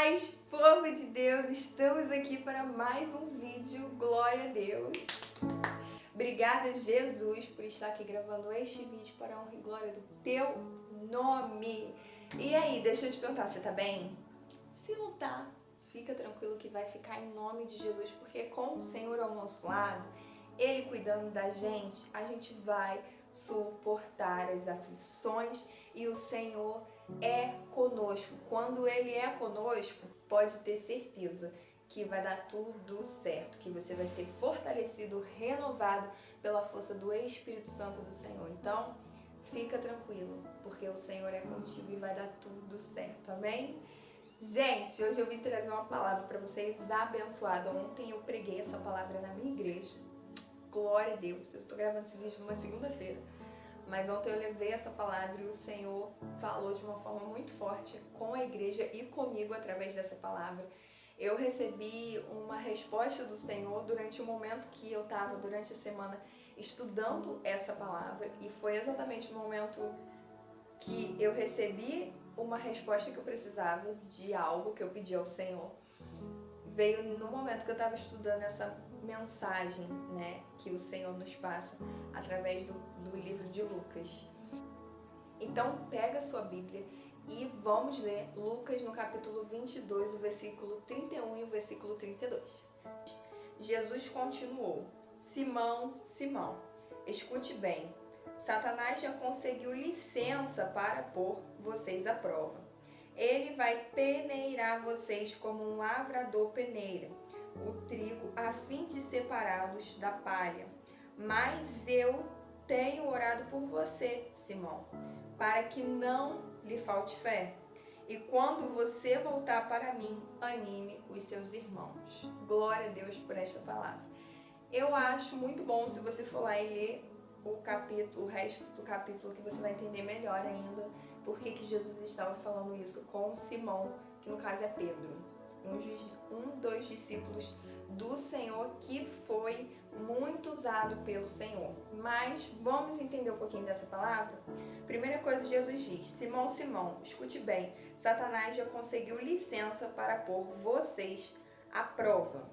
paz, povo de Deus, estamos aqui para mais um vídeo, glória a Deus. Obrigada, Jesus, por estar aqui gravando este vídeo para a honra e glória do teu nome. E aí, deixa eu te perguntar, você tá bem? Se não tá, fica tranquilo que vai ficar em nome de Jesus, porque com o Senhor ao nosso lado, Ele cuidando da gente, a gente vai suportar as aflições e o Senhor é conosco. Quando Ele é conosco, pode ter certeza que vai dar tudo certo, que você vai ser fortalecido, renovado pela força do Espírito Santo do Senhor. Então, fica tranquilo, porque o Senhor é contigo e vai dar tudo certo, amém? Gente, hoje eu vim trazer uma palavra para vocês abençoada. Ontem eu preguei essa palavra na minha igreja. Glória a Deus, eu estou gravando esse vídeo numa segunda-feira, mas ontem eu levei essa palavra e o Senhor falou de uma forma muito forte com a igreja e comigo através dessa palavra. Eu recebi uma resposta do Senhor durante o momento que eu estava, durante a semana, estudando essa palavra, e foi exatamente no momento que eu recebi uma resposta que eu precisava de algo que eu pedi ao Senhor. Veio no momento que eu estava estudando essa mensagem, né, que o Senhor nos passa através do livro de Lucas. Então pega a sua Bíblia e vamos ler Lucas no capítulo 22, o versículo 31 e o versículo 32. Jesus continuou: Simão, Simão, escute bem, Satanás já conseguiu licença para pôr vocês à prova. Ele vai peneirar vocês como um lavrador peneira o trigo a fim de separá-los da palha. Mas eu tenho orado por você, Simão, para que não lhe falte fé. E quando você voltar para mim, anime os seus irmãos. Glória a Deus por esta palavra. Eu acho muito bom se você for lá e ler o resto do capítulo, que você vai entender melhor ainda por que Jesus estava falando isso com Simão, que no caso é Pedro, um dos discípulos do Senhor que foi muito usado pelo Senhor. Mas vamos entender um pouquinho dessa palavra? Primeira coisa, Jesus diz: Simão, Simão, escute bem, Satanás já conseguiu licença para pôr vocês à prova.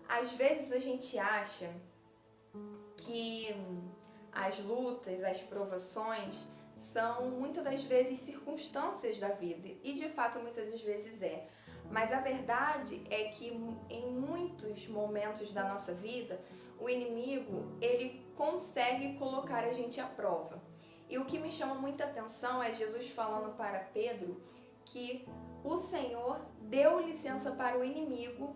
Às vezes a gente acha que as lutas, as provações são muitas das vezes circunstâncias da vida, e de fato muitas das vezes é. Mas a verdade é que em muitos momentos da nossa vida, o inimigo, ele consegue colocar a gente à prova. E o que me chama muita atenção é Jesus falando para Pedro que o Senhor deu licença para o inimigo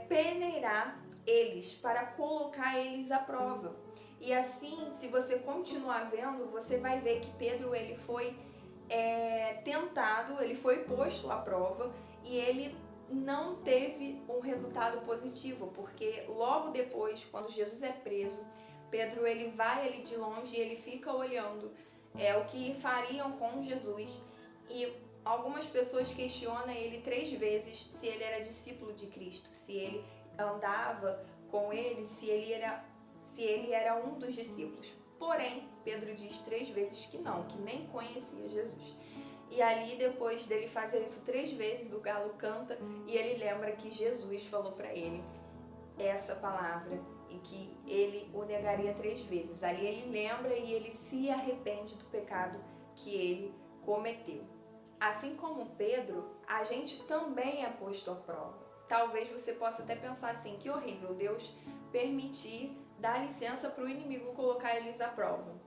peneirar eles, para colocar eles à prova. E assim, se você continuar vendo, você vai ver que Pedro, ele foi tentado, ele foi posto à prova e ele não teve um resultado positivo, porque logo depois, quando Jesus é preso, Pedro, ele vai ali de longe e ele fica olhando o que fariam com Jesus, e algumas pessoas questionam ele 3 vezes se ele era discípulo de Cristo, se ele andava com ele, se ele era um dos discípulos. Porém, Pedro diz 3 vezes que não, que nem conhecia Jesus. E ali, depois dele fazer isso 3 vezes, o galo canta e ele lembra que Jesus falou para ele essa palavra e que ele o negaria 3 vezes. Ali ele lembra e ele se arrepende do pecado que ele cometeu. Assim como Pedro, a gente também é posto à prova. Talvez você possa até pensar assim: que horrível, Deus permitir, dar licença para o inimigo colocar eles à prova.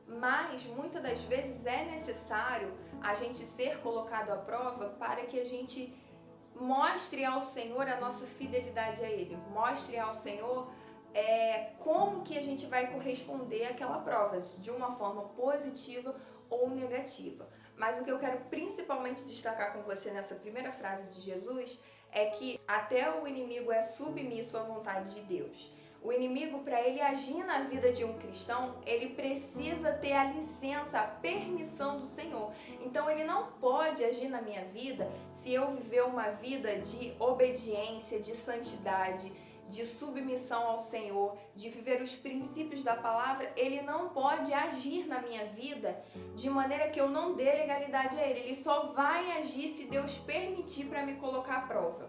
Mas muitas das vezes é necessário a gente ser colocado à prova para que a gente mostre ao Senhor a nossa fidelidade a Ele, mostre ao Senhor como que a gente vai corresponder àquela prova, de uma forma positiva ou negativa. Mas o que eu quero principalmente destacar com você nessa primeira frase de Jesus é que até o inimigo é submisso à vontade de Deus. O inimigo, para ele agir na vida de um cristão, ele precisa ter a licença, a permissão do Senhor. Então ele não pode agir na minha vida se eu viver uma vida de obediência, de santidade, de submissão ao Senhor, de viver os princípios da palavra, ele não pode agir na minha vida de maneira que eu não dê legalidade a ele. Ele só vai agir se Deus permitir para me colocar à prova.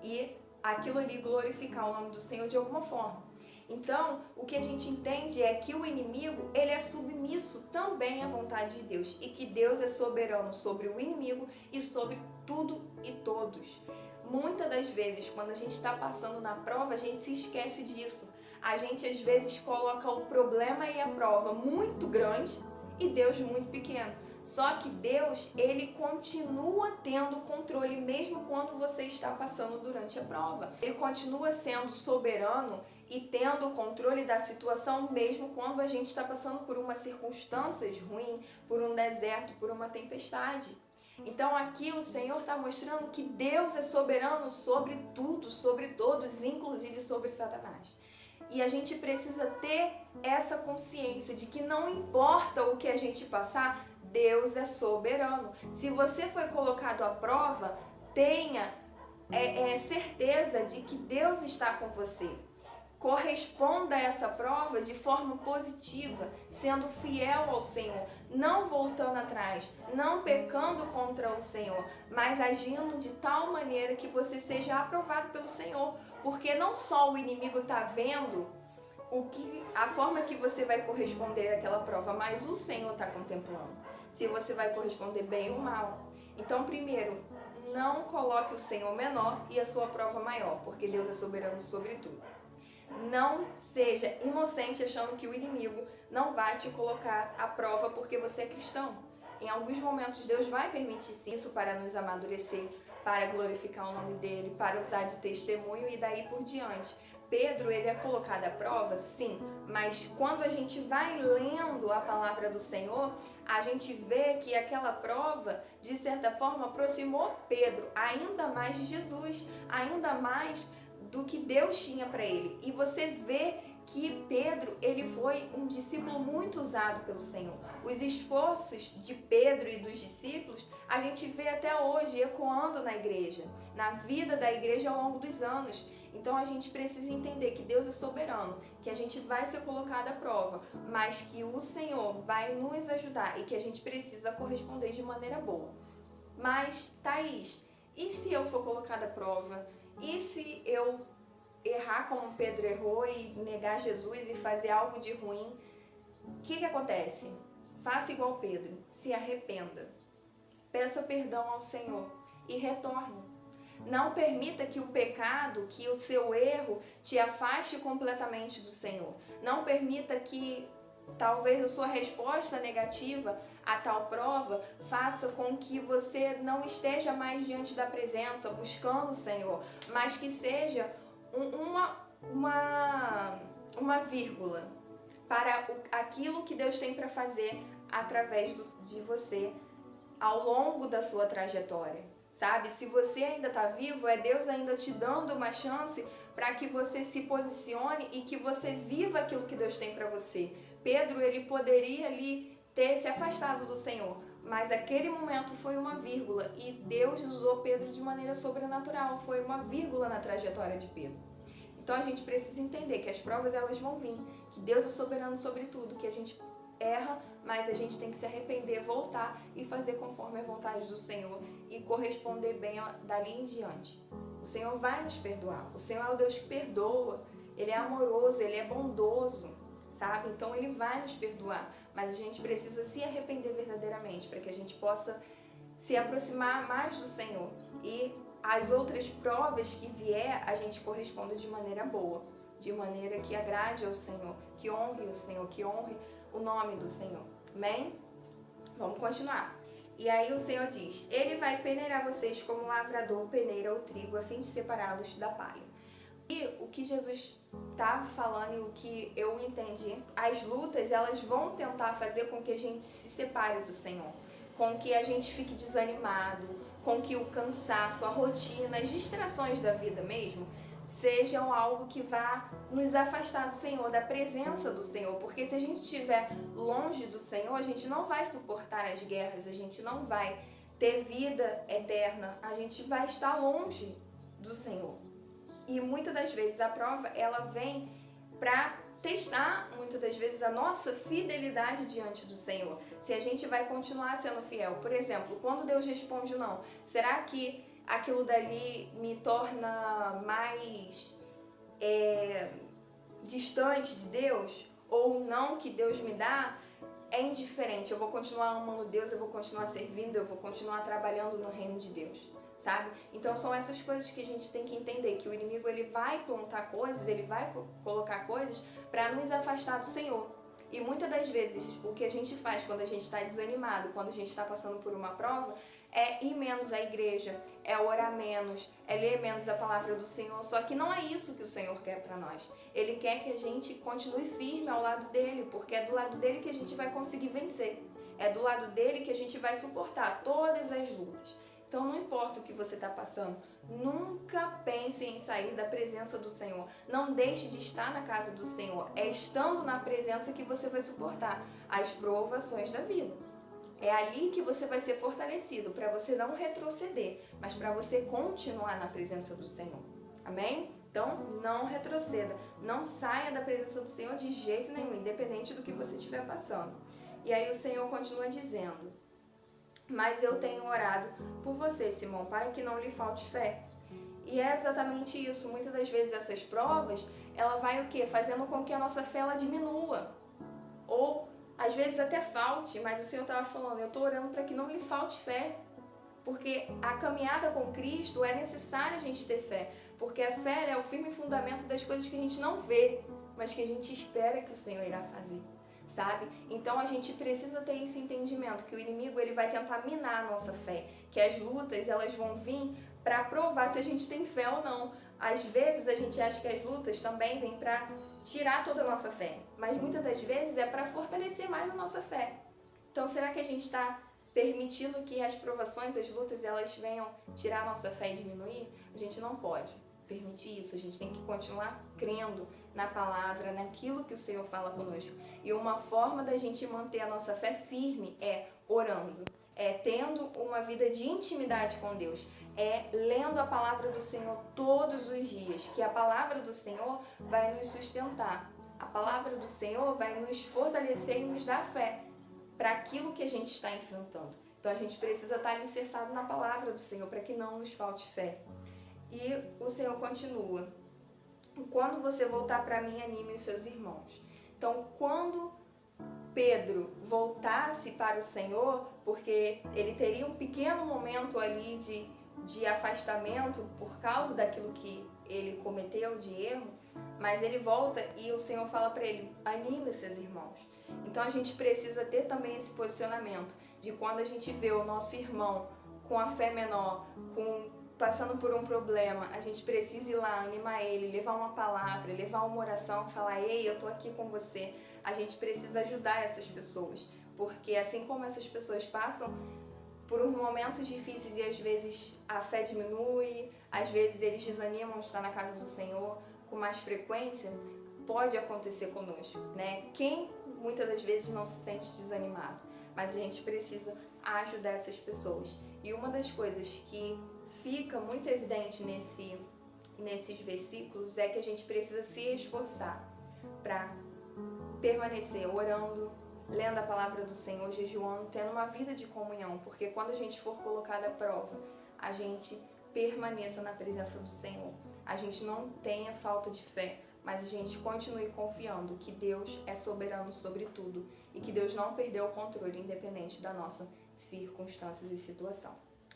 E aquilo ali glorificar o nome do Senhor de alguma forma. Então, o que a gente entende é que o inimigo, ele é submisso também à vontade de Deus. E que Deus é soberano sobre o inimigo e sobre tudo e todos. Muitas das vezes, quando a gente está passando na prova, a gente se esquece disso. A gente, às vezes, coloca o problema e a prova muito grande e Deus muito pequeno. Só que Deus, ele continua tendo controle mesmo quando você está passando durante a prova. Ele continua sendo soberano e tendo o controle da situação mesmo quando a gente está passando por umas circunstâncias ruins, por um deserto, por uma tempestade. Então aqui o Senhor está mostrando que Deus é soberano sobre tudo, sobre todos, inclusive sobre Satanás. E a gente precisa ter essa consciência de que não importa o que a gente passar, Deus é soberano. Se você foi colocado à prova, tenha certeza de que Deus está com você. Corresponda a essa prova de forma positiva, sendo fiel ao Senhor, não voltando atrás, não pecando contra o Senhor, mas agindo de tal maneira que você seja aprovado pelo Senhor, porque não só o inimigo está vendo a forma que você vai corresponder àquela prova, mas o Senhor está contemplando, se você vai corresponder bem ou mal. Então, primeiro, não coloque o Senhor menor e a sua prova maior, porque Deus é soberano sobre tudo. Não seja inocente achando que o inimigo não vai te colocar à prova porque você é cristão. Em alguns momentos Deus vai permitir isso para nos amadurecer, para glorificar o nome dele, para usar de testemunho e daí por diante. Pedro, ele é colocado à prova, sim, mas quando a gente vai lendo a palavra do Senhor, a gente vê que aquela prova, de certa forma, aproximou Pedro ainda mais de Jesus, ainda mais do que Deus tinha para ele. E você vê que Pedro, ele foi um discípulo muito usado pelo Senhor. Os esforços de Pedro e dos discípulos, a gente vê até hoje ecoando na igreja, na vida da igreja ao longo dos anos. Então a gente precisa entender que Deus é soberano, que a gente vai ser colocado à prova, mas que o Senhor vai nos ajudar e que a gente precisa corresponder de maneira boa. Mas, Thaís, e se eu for colocada à prova? E se eu errar como Pedro errou e negar Jesus e fazer algo de ruim? O que acontece? Faça igual Pedro, se arrependa. Peça perdão ao Senhor e retorne. Não permita que o pecado, que o seu erro te afaste completamente do Senhor. Não permita que talvez a sua resposta negativa a tal prova faça com que você não esteja mais diante da presença, buscando o Senhor, mas que seja uma vírgula para aquilo que Deus tem para fazer através de você ao longo da sua trajetória. Sabe, se você ainda está vivo, é Deus ainda te dando uma chance para que você se posicione e que você viva aquilo que Deus tem para você. Pedro, ele poderia ali ter se afastado do Senhor, mas aquele momento foi uma vírgula e Deus usou Pedro de maneira sobrenatural, foi uma vírgula na trajetória de Pedro. Então a gente precisa entender que as provas elas vão vir, que Deus é soberano sobre tudo, que a gente erra, mas a gente tem que se arrepender, voltar e fazer conforme a vontade do Senhor e corresponder bem dali em diante. O Senhor vai nos perdoar, o Senhor é o Deus que perdoa, Ele é amoroso, Ele é bondoso, sabe? Então Ele vai nos perdoar, mas a gente precisa se arrepender verdadeiramente para que a gente possa se aproximar mais do Senhor e as outras provas que vier, a gente corresponda de maneira boa, de maneira que agrade ao Senhor, que honre o Senhor, que honre o nome do Senhor. Amém? Vamos continuar. E aí o Senhor diz, Ele vai peneirar vocês como o lavrador peneira o trigo a fim de separá-los da palha. E o que Jesus estava falando e o que eu entendi, as lutas elas vão tentar fazer com que a gente se separe do Senhor, com que a gente fique desanimado, com que o cansaço, a rotina, as distrações da vida mesmo, sejam algo que vá nos afastar do Senhor, da presença do Senhor, porque se a gente estiver longe do Senhor, a gente não vai suportar as guerras, a gente não vai ter vida eterna, a gente vai estar longe do Senhor. E muitas das vezes a prova, ela vem para testar, muitas das vezes, a nossa fidelidade diante do Senhor. Se a gente vai continuar sendo fiel. Por exemplo, quando Deus responde não, será que aquilo dali me torna mais distante de Deus? Ou não que Deus me dá é indiferente. Eu vou continuar amando Deus, eu vou continuar servindo, eu vou continuar trabalhando no reino de Deus, sabe? Então são essas coisas que a gente tem que entender, que o inimigo ele vai plantar coisas, ele vai colocar coisas para nos afastar do Senhor. E muitas das vezes o que a gente faz quando a gente está desanimado, quando a gente está passando por uma prova, é ir menos à igreja, é orar menos, é ler menos a palavra do Senhor. Só que não é isso que o Senhor quer para nós. Ele quer que a gente continue firme ao lado dele, porque é do lado dele que a gente vai conseguir vencer. É do lado dele que a gente vai suportar todas as lutas. Então não importa o que você está passando, nunca pense em sair da presença do Senhor. Não deixe de estar na casa do Senhor. É estando na presença que você vai suportar as provações da vida. É ali que você vai ser fortalecido, para você não retroceder, mas para você continuar na presença do Senhor. Amém? Então, não retroceda, não saia da presença do Senhor de jeito nenhum, independente do que você estiver passando. E aí o Senhor continua dizendo: mas eu tenho orado por você, Simão, para que não lhe falte fé. E é exatamente isso. Muitas das vezes essas provas, ela vai o quê? Fazendo com que a nossa fé ela diminua. Ou às vezes até falte, mas o Senhor estava falando, eu estou orando para que não lhe falte fé. Porque a caminhada com Cristo é necessária a gente ter fé. Porque a fé é o firme fundamento das coisas que a gente não vê, mas que a gente espera que o Senhor irá fazer. Sabe? Então a gente precisa ter esse entendimento, que o inimigo ele vai tentar minar a nossa fé. Que as lutas elas vão vir para provar se a gente tem fé ou não. Às vezes a gente acha que as lutas também vêm para tirar toda a nossa fé, mas muitas das vezes é para fortalecer mais a nossa fé. Então será que a gente está permitindo que as provações, as lutas, elas venham tirar a nossa fé e diminuir? A gente não pode permitir isso, a gente tem que continuar crendo na palavra, naquilo que o Senhor fala conosco. E uma forma da gente manter a nossa fé firme é orando, é tendo uma vida de intimidade com Deus, é lendo a palavra do Senhor todos os dias, que a palavra do Senhor vai nos sustentar, a palavra do Senhor vai nos fortalecer e nos dar fé para aquilo que a gente está enfrentando. Então a gente precisa estar alicerçado na palavra do Senhor para que não nos falte fé. E o Senhor continua: quando você voltar para mim, anime os seus irmãos. Então quando Pedro voltasse para o Senhor, porque ele teria um pequeno momento ali de afastamento por causa daquilo que ele cometeu de erro, mas ele volta e o Senhor fala para ele: anime os seus irmãos. Então a gente precisa ter também esse posicionamento de quando a gente vê o nosso irmão com a fé menor, passando por um problema, a gente precisa ir lá, animar ele, levar uma palavra, levar uma oração, falar: ei, eu tô aqui com você. A gente precisa ajudar essas pessoas, porque assim como essas pessoas passam por uns momentos difíceis e às vezes a fé diminui, às vezes eles desanimam de estar na casa do Senhor com mais frequência, pode acontecer conosco, né? Quem muitas das vezes não se sente desanimado, mas a gente precisa ajudar essas pessoas. E uma das coisas que fica muito evidente nesses versículos é que a gente precisa se esforçar para permanecer orando, lendo a palavra do Senhor, jejuando, tendo uma vida de comunhão, porque quando a gente for colocado à prova, a gente permaneça na presença do Senhor. A gente não tenha falta de fé, mas a gente continue confiando que Deus é soberano sobre tudo e que Deus não perdeu o controle, independente da nossa circunstâncias e situação.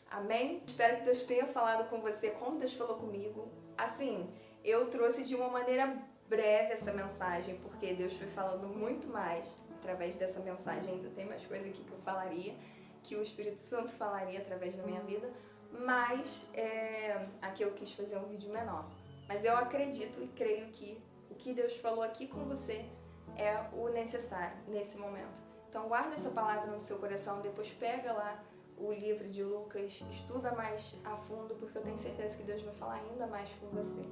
Amém? Espero que Deus tenha falado com você como Deus falou comigo. Assim, eu trouxe de uma maneira breve essa mensagem, porque Deus foi falando muito mais através dessa mensagem. Ainda tem mais coisa aqui que eu falaria, que o Espírito Santo falaria através da minha vida, mas aqui eu quis fazer um vídeo menor. Mas eu acredito e creio que o que Deus falou aqui com você é o necessário nesse momento. Então guarda essa palavra no seu coração, depois pega lá o livro de Lucas, estuda mais a fundo, porque eu tenho certeza que Deus vai falar ainda mais com você,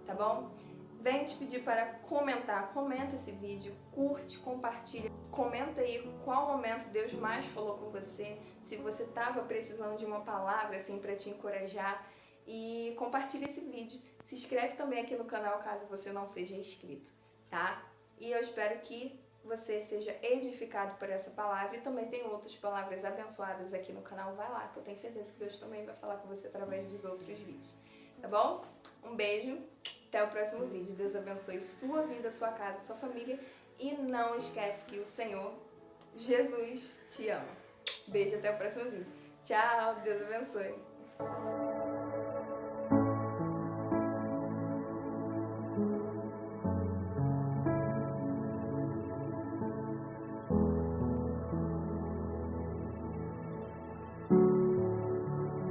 tá bom? Venho te pedir para comentar, comenta esse vídeo, curte, compartilha, comenta aí qual momento Deus mais falou com você, se você estava precisando de uma palavra assim para te encorajar, e compartilha esse vídeo. Se inscreve também aqui no canal caso você não seja inscrito, tá? E eu espero que você seja edificado por essa palavra e também tem outras palavras abençoadas aqui no canal. Vai lá, que eu tenho certeza que Deus também vai falar com você através dos outros vídeos, tá bom? Um beijo, até o próximo vídeo. Deus abençoe sua vida, sua casa, sua família e não esquece que o Senhor Jesus te ama. Beijo, até o próximo vídeo. Tchau, Deus abençoe.